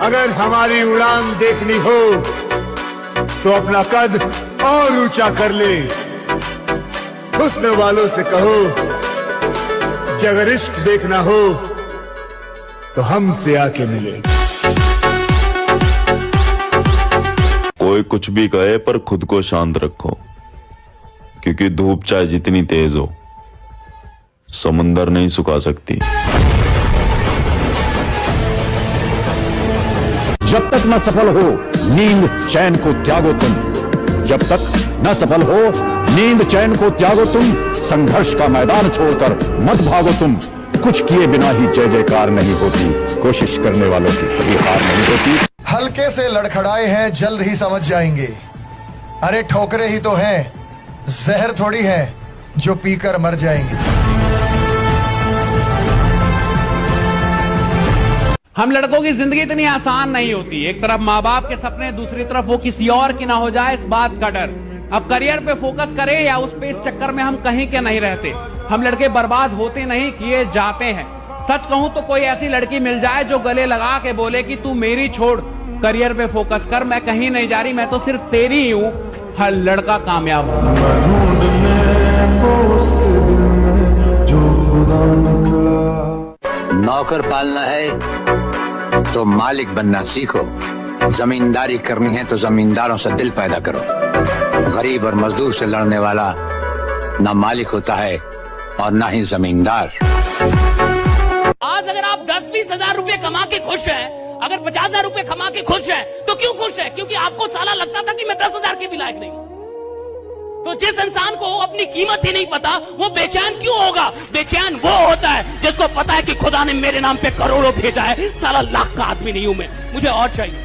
अगर हमारी उड़ान देखनी हो तो अपना कद और ऊंचा कर ले। हुस्न वालों से कहो कि अगर इश्क देखना हो तो हमसे आके मिले। कोई कुछ भी कहे पर खुद को शांत रखो, क्योंकि धूप चाहे जितनी तेज हो समुंदर नहीं सुखा सकती। जब तक न सफल हो नींद चैन को त्यागो तुम, जब तक न सफल हो नींद चैन को त्यागो तुम, संघर्ष का मैदान छोड़कर मत भागो तुम। कुछ किए बिना ही जय जयकार नहीं होती, कोशिश करने वालों की कभी हार नहीं होती। हल्के से लड़खड़ाए हैं जल्द ही समझ जाएंगे, अरे ठोकरे ही तो हैं, जहर थोड़ी है जो पीकर मर जाएंगे। हम लड़कों की जिंदगी इतनी आसान नहीं होती। एक तरफ माँ बाप के सपने, दूसरी तरफ वो किसी और की ना हो जाए इस बात का डर। अब करियर पे फोकस करें या उस पे, इस चक्कर में हम कहीं के नहीं रहते। हम लड़के बर्बाद होते नहीं, किए जाते हैं। सच कहूं तो कोई ऐसी लड़की मिल जाए जो गले लगा के बोले कि तू मेरी छोड़, करियर पे फोकस कर, मैं कहीं नहीं जा रही, मैं तो सिर्फ तेरी ही हूं, हर लड़का कामयाब होगा। नौकर पालना है तो मालिक बनना सीखो, जमींदारी करनी है तो जमींदारों से दिल पैदा करो। गरीब और मजदूर से लड़ने वाला ना मालिक होता है और ना ही जमींदार। आज अगर आप 10-20 हजार रुपए कमा के खुश हैं, अगर 50 हजार रुपए कमा के खुश हैं, तो क्यों खुश है? क्योंकि आपको साला लगता था कि मैं 10 हजार के भी लायक नहीं। तो जिस इंसान को अपनी कीमत ही नहीं पता, वो बेचैन क्यों होगा? बेचैन वो होता है जिसको पता है कि खुदा ने मेरे नाम पे करोड़ों भेजा है। साला लाख का आदमी नहीं हूं मैं, मुझे और चाहिए।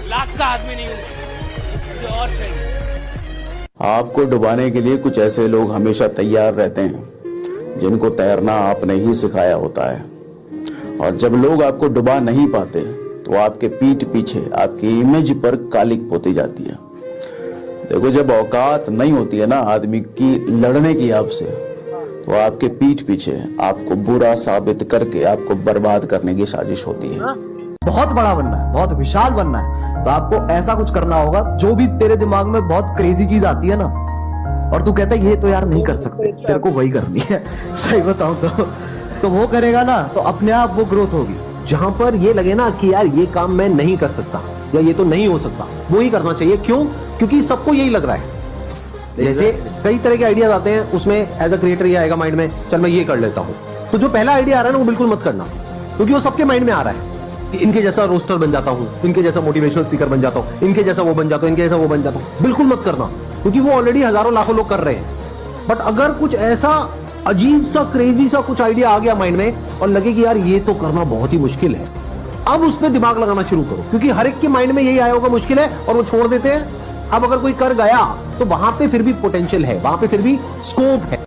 लाख का आदमी नहीं हूं, मुझे और चाहिए। आपको डुबाने के लिए कुछ ऐसे लोग हमेशा तैयार रहते हैं जिनको तैरना आपने ही सिखाया होता है। और जब लोग आपको डुबा नहीं पाते तो आपके पीठ पीछे आपकी इमेज पर कालिक पोती जाती है। देखो, जब औकात नहीं होती है ना आदमी की लड़ने की आपसे, तो आपके पीठ पीछे आपको बुरा साबित करके आपको बर्बाद करने की साजिश होती है। बहुत बड़ा बनना है, बहुत विशाल बनना है, तो आपको ऐसा कुछ करना होगा जो भी तेरे दिमाग में बहुत क्रेजी चीज आती है ना, और तू कहता है ये तो यार नहीं कर सकते, तेरे को वही करनी है। सही बताऊं तो वो करेगा ना, तो अपने आप वो ग्रोथ होगी। जहां पर ये लगे ना कि यार ये काम मैं नहीं कर सकता या ये तो नहीं हो सकता, वो ही करना चाहिए। क्यों? क्योंकि सबको यही लग रहा है। जैसे कई तरह के आइडियाज आते हैं, उसमें एज अ क्रिएटर ये आएगा माइंड में, चल मैं ये कर लेता हूं। तो जो पहला आइडिया आ रहा है ना, वो बिल्कुल मत करना, क्योंकि वो सबके माइंड में आ रहा है। इनके जैसा रोस्टर बन जाता हूं, इनके जैसा मोटिवेशनल स्पीकर बन जाता हूं, इनके जैसा वो बन जाता हूं, इनके जैसा वो बन जाता हूं। बिल्कुल मत करना, क्योंकि वो ऑलरेडी हजारों लाखों लोग कर रहे हैं। बट अगर कुछ ऐसा अजीब सा क्रेजी सा कुछ आइडिया आ गया माइंड में और लगे कि यार ये तो करना बहुत ही मुश्किल है, अब उस पर दिमाग लगाना शुरू करो, क्योंकि हर एक के माइंड में यही आया होगा मुश्किल है, और वो छोड़ देते हैं। अब अगर कोई कर गया तो वहां पे फिर भी पोटेंशियल है, वहां पे फिर भी स्कोप है।